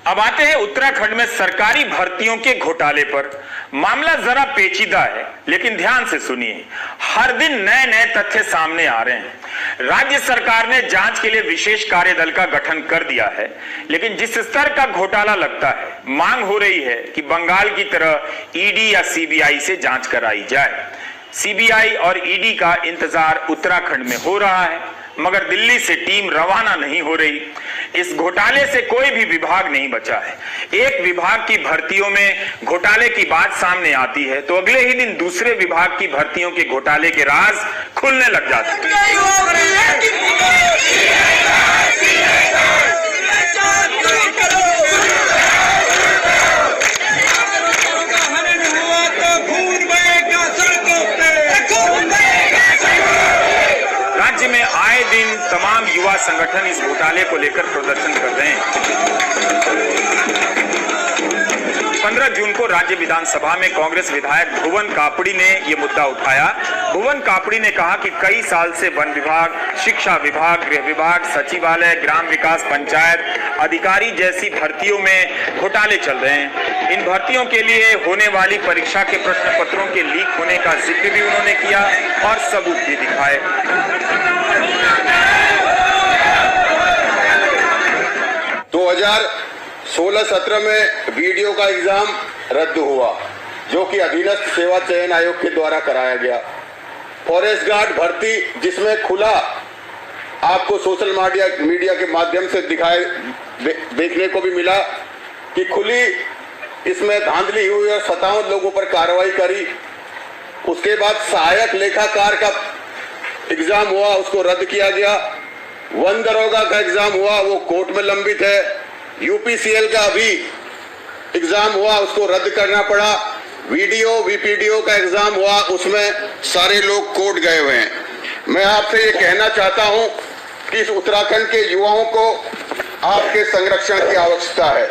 अब आते हैं उत्तराखंड में सरकारी भर्तियों के घोटाले पर। मामला जरा पेचीदा है, लेकिन ध्यान से सुनिए। हर दिन नए नए तथ्य सामने आ रहे हैं। राज्य सरकार ने जांच के लिए विशेष कार्यदल का गठन कर दिया है, लेकिन जिस स्तर का घोटाला लगता है, मांग हो रही है कि बंगाल की तरह ईडी या सीबीआई से जांच कराई जाए। सीबीआई और ईडी का इंतजार उत्तराखंड में हो रहा है, मगर दिल्ली से टीम रवाना नहीं हो रही। इस घोटाले से कोई भी विभाग नहीं बचा है। एक विभाग की भर्तियों में घोटाले की बात सामने आती है तो अगले ही दिन दूसरे विभाग की भर्तियों के घोटाले के राज खुलने लग जाते हैं। राज्य में आए दिन तमाम युवा संगठन इस घोटाले को लेकर प्रदर्शन कर रहे हैं। 15 जून को राज्य विधानसभा में कांग्रेस विधायक भुवन कापड़ी ने यह मुद्दा उठाया। भुवन कापड़ी ने कहा कि कई साल से वन विभाग, शिक्षा विभाग, गृह विभाग, सचिवालय, ग्राम विकास, पंचायत अधिकारी जैसी भर्तियों में घोटाले चल रहे हैं। इन भर्तियों के लिए होने वाली परीक्षा के प्रश्न पत्रों के लीक होने का जिक्र भी उन्होंने किया और सबूत भी दिखाए। 2016-17 में वीडियो का एग्जाम रद्द हुआ, जो कि अधीनस्थ सेवा चयन आयोग के द्वारा कराया गया। फॉरेस्ट गार्ड भर्ती, जिसमें खुला आपको सोशल मीडिया के माध्यम से देखने को भी मिला कि खुली इसमें धांधली हुई और 57 लोगों पर कार्रवाई करी। उसके बाद सहायक लेखाकार का एग्जाम हुआ, उसको रद्द किया गया। वन दरोगा का एग्जाम हुआ, वो कोर्ट में लंबित है। यूपीसीएल का अभी एग्जाम हुआ, उसको रद्द करना पड़ा। वीडियो वीपीडीओ का एग्जाम हुआ, उसमें सारे लोग कोर्ट गए हुए हैं। मैं आपसे ये कहना चाहता हूं कि इस उत्तराखंड के युवाओं को आपके संरक्षण की आवश्यकता है।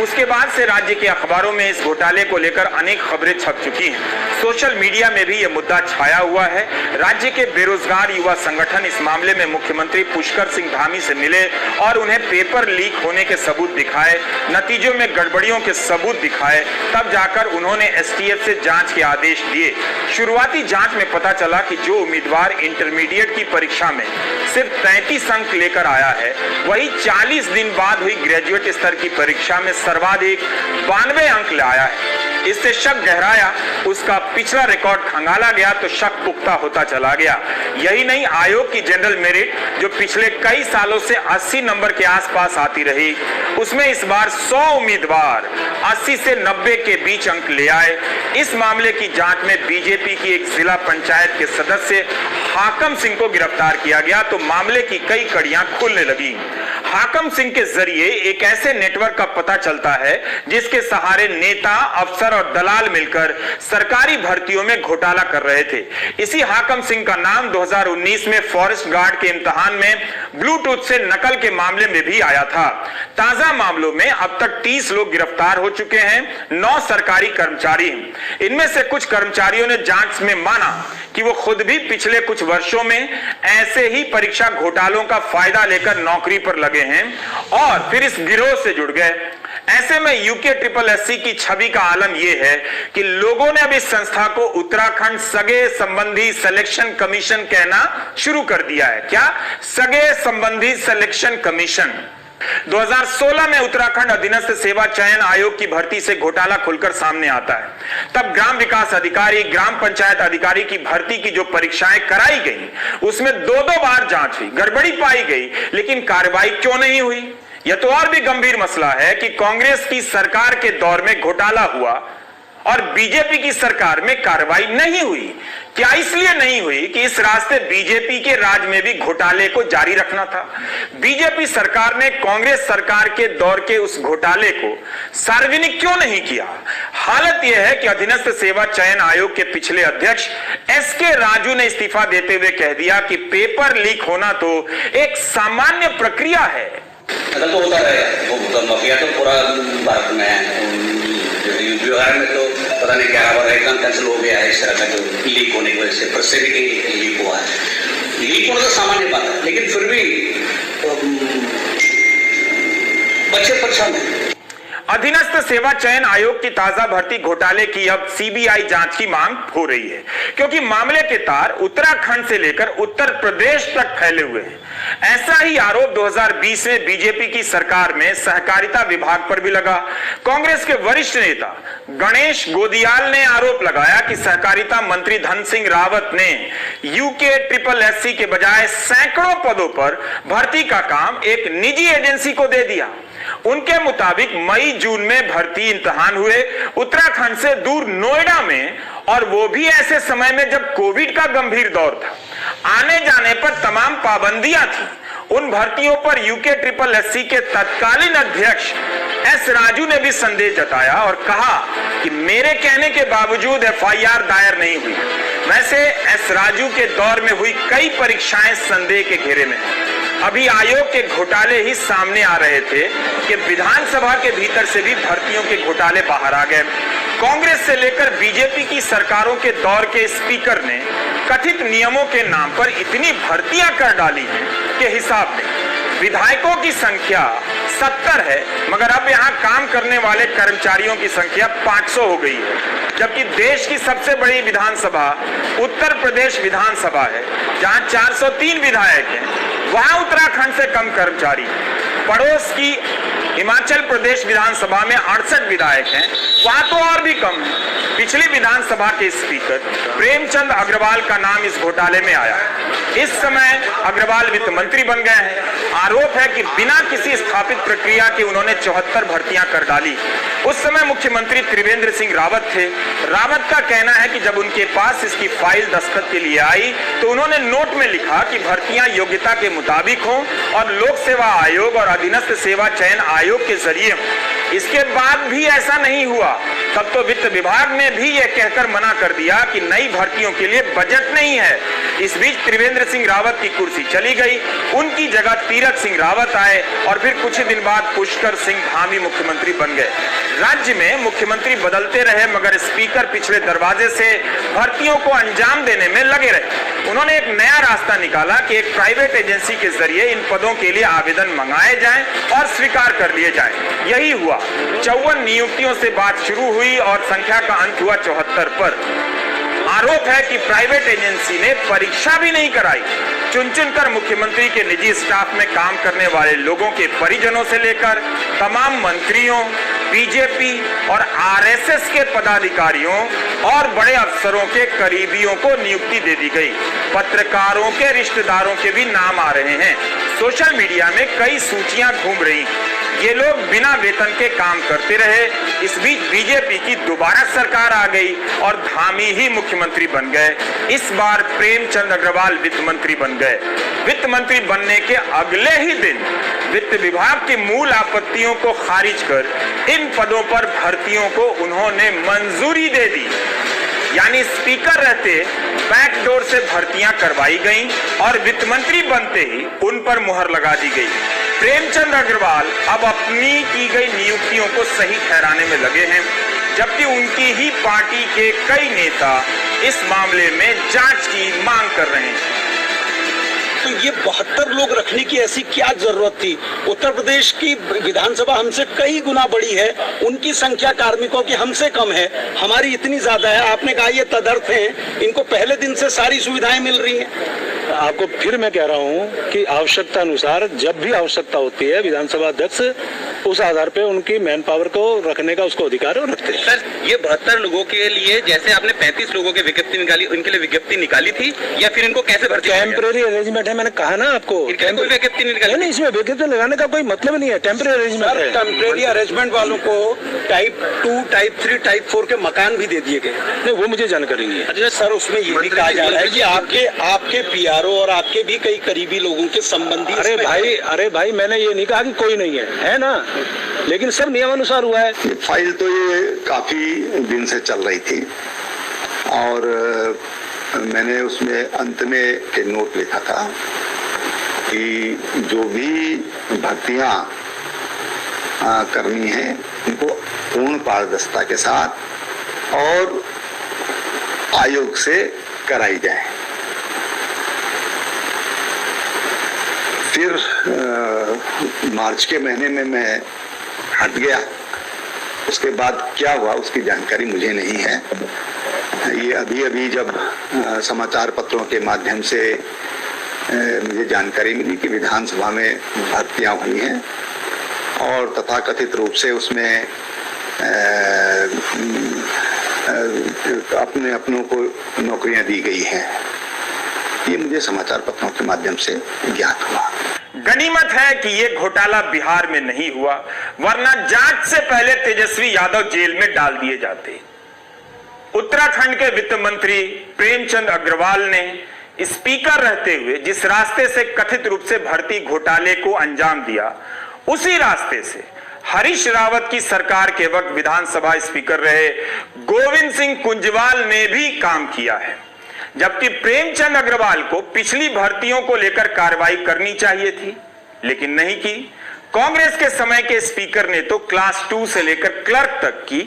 उसके बाद से राज्य के अखबारों में इस घोटाले को लेकर अनेक खबरें छप चुकी हैं। सोशल मीडिया में भी यह मुद्दा छाया हुआ है। राज्य के बेरोजगार युवा संगठन इस मामले में मुख्यमंत्री पुष्कर सिंह धामी से मिले और उन्हें पेपर लीक होने के सबूत दिखाए, नतीजों में गड़बड़ियों के सबूत दिखाए। तब जाकर उन्होंने एसटीएफ से जांच के आदेश दिए। शुरुआती जांच में पता चला कि जो उम्मीदवार इंटरमीडिएट की परीक्षा में सिर्फ 33 अंक लेकर आया है, वही 40 दिन बाद हुई ग्रेजुएट स्तर की परीक्षा में सर्वाधिक 92 अंक लाया है। इससे शक गहराया, उसका पिछला रिकॉर्ड खंगाला गया तो शक पुख्ता होता चला गया। यही नहीं, आयोग की जनरल मेरिट जो पिछले कई सालों से 80 नंबर के आसपास आती रही, उसमें इस बार 100 उम्मीदवार 80 से 90 के बीच अंक ले आए। इस मामले की जांच में बीजेपी की एक जिला पंचायत के सदस्य हाकम सिंह को गिरफ्तार किया गया तो मामले की कई कड़ियां खुलने लगी। हाकम सिंह के जरिए एक ऐसे नेटवर्क का पता चलता है जिसके सहारे नेता, अफसर और दलाल मिलकर सरकारी भर्तियों में घोटाला कर रहे थे। इसी हाकम सिंह का नाम 2019 में फॉरेस्ट गार्ड के इम्तिहान में ब्लूटूथ से नकल के मामले में भी आया था। ताजा मामलों में अब तक 30 लोग गिरफ्तार हो चुके हैं, 9 सरकारी कर्मचारी हैं। इनमें से कुछ कर्मचारियों ने जांच में माना कि वो खुद भी पिछले कुछ वर्षों में ऐसे ही परीक्षा घोटालों का फायदा लेकर नौकरी पर लगे हैं और फिर इस गिरोह से जुड़ गए। ऐसे में यूके SSSC की छवि का आलम यह है कि लोगों ने अब इस संस्था को उत्तराखंड सगे संबंधी सिलेक्शन कमीशन कहना शुरू कर दिया है। क्या? सगे संबंधी सिलेक्शन कमीशन। 2016 में उत्तराखंड अधीनस्थ सेवा चयन आयोग की भर्ती से घोटाला खुलकर सामने आता है। तब ग्राम विकास अधिकारी, ग्राम पंचायत अधिकारी की भर्ती की जो परीक्षाएं कराई गई, उसमें 2-2 बार जांच हुई, गड़बड़ी पाई गई, लेकिन कार्रवाई क्यों नहीं हुई? यह तो और भी गंभीर मसला है कि कांग्रेस की सरकार के दौर में घोटाला हुआ और बीजेपी की सरकार में कार्रवाई नहीं हुई। क्या इसलिए नहीं हुई कि इस रास्ते बीजेपी के राज में भी घोटाले को जारी रखना था? बीजेपी सरकार ने कांग्रेस सरकार के दौर के उस घोटाले को सार्वजनिक क्यों नहीं किया? हालत यह है कि अधीनस्थ सेवा चयन आयोग के पिछले अध्यक्ष एसके राजू ने इस्तीफा देते हुए कह दिया कि पेपर लीक होना तो एक सामान्य प्रक्रिया है। तो होता रहेगा, वो माफिया तो पूरा भारत में है। बिहार में तो पता नहीं 11 बार एग्जाम कैंसिल हो गया है इस तरह का, जो लीक होने की वजह से प्रसिद्ध लीक हुआ है। लीक होना तो सामान्य बात है, लेकिन फिर भी बच्चे परेशान हैं। अधीनस्थ सेवा चयन आयोग की ताजा भर्ती घोटाले की अब सीबीआई जांच की मांग हो रही है, क्योंकि मामले के तार उत्तराखंड से लेकर उत्तर प्रदेश तक फैले हुए हैं। ऐसा ही आरोप 2020 में बीजेपी की सरकार में सहकारिता विभाग पर भी लगा। कांग्रेस के वरिष्ठ नेता गणेश गोदियाल ने आरोप लगाया कि सहकारिता मंत्री धन सिंह रावत ने यूके SSS के बजाय सैकड़ों पदों पर भर्ती का काम एक निजी एजेंसी को दे दिया। उनके मुताबिक मई जून में भर्ती इम्तिहान हुए उत्तराखंड से दूर नोएडा में, और वो भी ऐसे समय में जब कोविड का गंभीर दौर था। आने जाने पर तमाम पाबंदियां थी। उन भर्तियों पर यूके SSS के तत्कालीन अध्यक्ष एस राजू ने भी संदेह जताया और कहा कि मेरे कहने के बावजूद FIR दायर नहीं हुई। वैसे एस राजू के दौर में हुई कई परीक्षाएं संदेह के घेरे में। अभी आयोग के घोटाले ही सामने आ रहे थे कि विधानसभा के भीतर से भी भर्तियों के घोटाले बाहर आ गए। कांग्रेस से लेकर बीजेपी की सरकारों के दौर के स्पीकर ने कथित नियमों के नाम पर इतनी भर्तियां कर डाली हैं कि हिसाब नहीं। विधायकों की संख्या 70 है, मगर अब यहां काम करने वाले कर्मचारियों की संख्या 500 हो गई है, जबकि देश की सबसे बड़ी विधानसभा उत्तर प्रदेश विधानसभा है, जहां 403 विधायक हैं। वहां उत्तराखंड से कम कर्मचारी हैं। पड़ोस की हिमाचल प्रदेश विधानसभा में 68 विधायक हैं, वहां तो और भी कम है। पिछली विधानसभा के स्पीकर प्रेमचंद अग्रवाल का नाम इस घोटाले में आया। इस समय अग्रवाल वित्त मंत्री बन गए हैं। आरोप है कि बिना किसी स्थापित प्रक्रिया के उन्होंने 74 भर्तियां कर डाली। उस समय मुख्यमंत्री त्रिवेंद्र सिंह रावत थे। रावत का कहना है कि जब उनके पास इसकी फाइल दस्तखत के लिए आई तो उन्होंने नोट में लिखा कि भर्तियां योग्यता के मुताबिक हों और लोक सेवा आयोग और अधीनस्थ सेवा चयन आयोग के जरिए। इसके बाद भी ऐसा नहीं हुआ। तब तो वित्त विभाग ने भी यह कहकर मना कर दिया कि नई भर्तियों के लिए बजट नहीं है। इस बीच त्रिवेंद्र सिंह रावत की कुर्सी चली गई। उनकी जगह तीरथ सिंह रावत आए और फिर कुछ दिन बाद पुष्कर सिंह धामी मुख्यमंत्री बन गए। राज्य में मुख्यमंत्री बदलते रहे, मगर स्पीकर पिछले दरवाजे से भर्तियों को अंजाम देने में लगे रहे। उन्होंने एक नया रास्ता निकाला कि एक प्राइवेट एजेंसी के जरिए इन पदों के लिए आवेदन मंगाए जाएं और स्वीकार कर लिए जाएं। यही हुआ। 54 नियुक्तियों से बात शुरू हुई और संख्या का अंत हुआ 74 पर। आरोप है कि प्राइवेट एजेंसी ने परीक्षा भी नहीं कराई। चुन चुनकर मुख्यमंत्री के निजी स्टाफ में काम करने वाले लोगों के परिजनों से लेकर तमाम मंत्रियों, बीजेपी और आरएसएस के पदाधिकारियों और बड़े अफसरों के करीबियों को नियुक्ति दे दी गई। पत्रकारों के रिश्तेदारों के भी नाम आ रहे हैं। सोशल मीडिया में कई सूचियां घूम रही। ये लोग बिना वेतन के काम करते रहे। इस बीच बीजेपी की दोबारा सरकार आ गई और धामी ही मुख्यमंत्री बन गए। इस बार प्रेमचंद अग्रवाल वित्त मंत्री बन गए। वित्त मंत्री बनने के अगले ही दिन वित्त विभाग की मूल आपत्तियों को खारिज कर इन पदों पर भर्तियों को उन्होंने मंजूरी दे दी। यानी स्पीकर रहते बैकडोर से भर्तियां करवाई गईं और वित्त मंत्री बनते ही उन पर मुहर लगा दी गई। प्रेमचंद अग्रवाल अब अपनी की गई नियुक्तियों को सही ठहराने में लगे हैं, जबकि उनकी ही पार्टी के कई नेता इस मामले में जांच की मांग कर रहे हैं। तो ये 72 लोग रखने की ऐसी क्या जरूरत थी? उत्तर प्रदेश की विधानसभा हमसे कई गुना बड़ी है, उनकी संख्या कार्मिकों की हमसे कम है, हमारी इतनी ज्यादा है। आपने कहा ये तदर्थ हैं, इनको पहले दिन से सारी सुविधाएं मिल रही हैं। आपको फिर मैं कह रहा हूं कि आवश्यकता अनुसार जब भी आवश्यकता होती है विधानसभा अध्यक्ष उस आधार पे उनकी मैन पावर को रखने का उसको अधिकार रखते हैं। सर, ये 72 लोगों के लिए जैसे आपने 35 लोगों की विज्ञप्ति निकाली, उनके लिए विज्ञप्ति निकाली थी या फिर इनको कैसे भर्ती? टेम्परेरी अरेंजमेंट है, मैंने कहा ना आपको। कोई विज्ञप्ति नहीं निकाली? नहीं, इसमें विज्ञप्ति लगाने का कोई मतलब नहीं है। टेम्परेरी अरेंजमेंट है। टेम्परेरी अरेंजमेंट वालों को टाइप 2, टाइप 3, टाइप 4 के मकान भी दे दिए गए। नहीं, वो मुझे जानकारी नहीं है। अच्छा सर, उसमें ये भी कहा जा रहा है कि आपके PRO और आपके भी कई करीबी लोगों के संबंधी। अरे भाई मैंने ये नहीं कहा कि कोई नहीं है ना, लेकिन सब नियमानुसार हुआ है। फाइल तो ये काफी दिन से चल रही थी और मैंने उसमें अंत में के नोट लिखा था कि जो भी भर्तियां करनी है उनको पूर्ण पारदर्शिता के साथ और आयोग से कराई जाए। फिर मार्च के महीने में मैं हट गया उसके बाद क्या हुआ उसकी जानकारी मुझे नहीं है। ये अभी जब समाचार पत्रों के माध्यम से मुझे जानकारी मिली कि विधानसभा में भर्तियां हुई हैं और तथाकथित रूप से उसमें अपनों को नौकरियां दी गई हैं, ये मुझे समाचार पत्रों के माध्यम से ज्ञात हुआ। गनीमत है कि ये घोटाला बिहार में नहीं हुआ, वरना जांच से पहले तेजस्वी यादव जेल में डाल दिए जाते। उत्तराखंड के वित्त मंत्री प्रेमचंद अग्रवाल ने स्पीकर रहते हुए जिस रास्ते से कथित रूप से भर्ती घोटाले को अंजाम दिया, उसी रास्ते से हरीश रावत की सरकार के वक्त विधानसभा स्पीकर रहे गोविंद सिंह कुंजवाल ने भी काम किया है। जबकि प्रेमचंद अग्रवाल को पिछली भर्तियों को लेकर कार्रवाई करनी चाहिए थी, लेकिन नहीं की। कांग्रेस के समय के स्पीकर ने तो क्लास 2 से लेकर क्लर्क तक की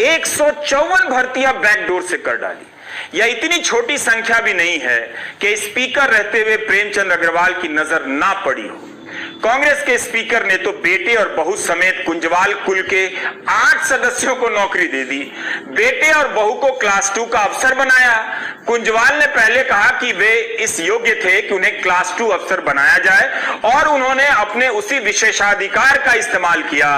154 भर्तियां बैकडोर से कर डाली। यह इतनी छोटी संख्या भी नहीं है कि स्पीकर रहते हुए प्रेमचंद अग्रवाल की नजर ना पड़ी हो। कांग्रेस के स्पीकर ने तो बेटे और बहू समेत कुंजवाल कुल के 8 सदस्यों को नौकरी दे दी। बेटे और बहू को क्लास 2 का अफसर बनाया। कुंजवाल ने पहले कहा कि वे इस योग्य थे कि उन्हें क्लास 2 अफसर बनाया जाए, और उन्होंने अपने उसी विशेषाधिकार का इस्तेमाल किया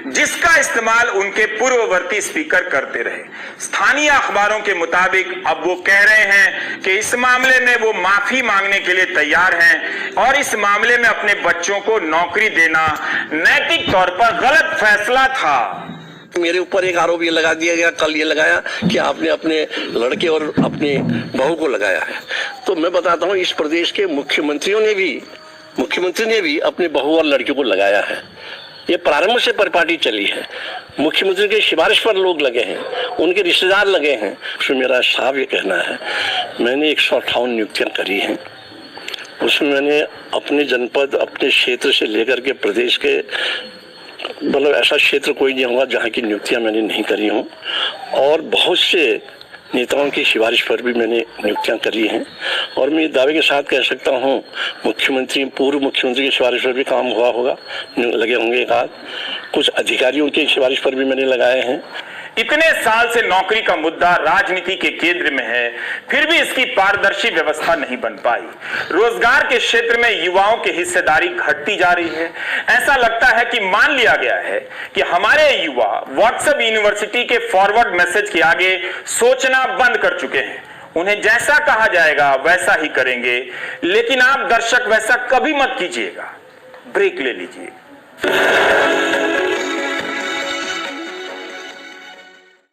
जिसका इस्तेमाल उनके पूर्ववर्ती स्पीकर करते रहे। स्थानीय अखबारों के मुताबिक अब वो कह रहे हैं कि इस मामले में वो माफी मांगने के लिए तैयार हैं और इस मामले में अपने बच्चों को नौकरी देना नैतिक तौर पर गलत फैसला था। मेरे ऊपर एक आरोप ये लगा दिया गया, कल ये लगाया कि आपने अपने लड़के और अपनी बहू को लगाया है। तो मैं बताता हूँ, इस प्रदेश के मुख्यमंत्री ने भी अपनी बहू और लड़कियों को लगाया है। ये प्रारंभ से परिपाटी चली है। मुख्यमंत्री की सिफारिश पर लोग लगे हैं, उनके रिश्तेदार लगे हैं। उसमें मेरा साफ ये कहना है, मैंने 158 नियुक्तियां करी हैं। उसमें मैंने अपने जनपद, अपने क्षेत्र से लेकर के प्रदेश के, मतलब ऐसा क्षेत्र कोई नहीं होगा जहाँ की नियुक्तियां मैंने नहीं करी हूँ। और बहुत से नेताओं की सिफारिश पर भी मैंने नियुक्तियां करी हैं। और मैं दावे के साथ कह सकता हूँ, पूर्व मुख्यमंत्री की सिफारिश पर भी काम हुआ होगा, लगे होंगे एक आध। कुछ अधिकारियों की सिफारिश पर भी मैंने लगाए हैं। इतने साल से नौकरी का मुद्दा राजनीति के केंद्र में है, फिर भी इसकी पारदर्शी व्यवस्था नहीं बन पाई। रोजगार के क्षेत्र में युवाओं की हिस्सेदारी घटती जा रही है। ऐसा लगता है कि मान लिया गया है कि हमारे युवा व्हाट्सएप यूनिवर्सिटी के फॉरवर्ड मैसेज के आगे सोचना बंद कर चुके हैं। उन्हें जैसा कहा जाएगा वैसा ही करेंगे। लेकिन आप दर्शक वैसा कभी मत कीजिएगा, ब्रेक ले लीजिए।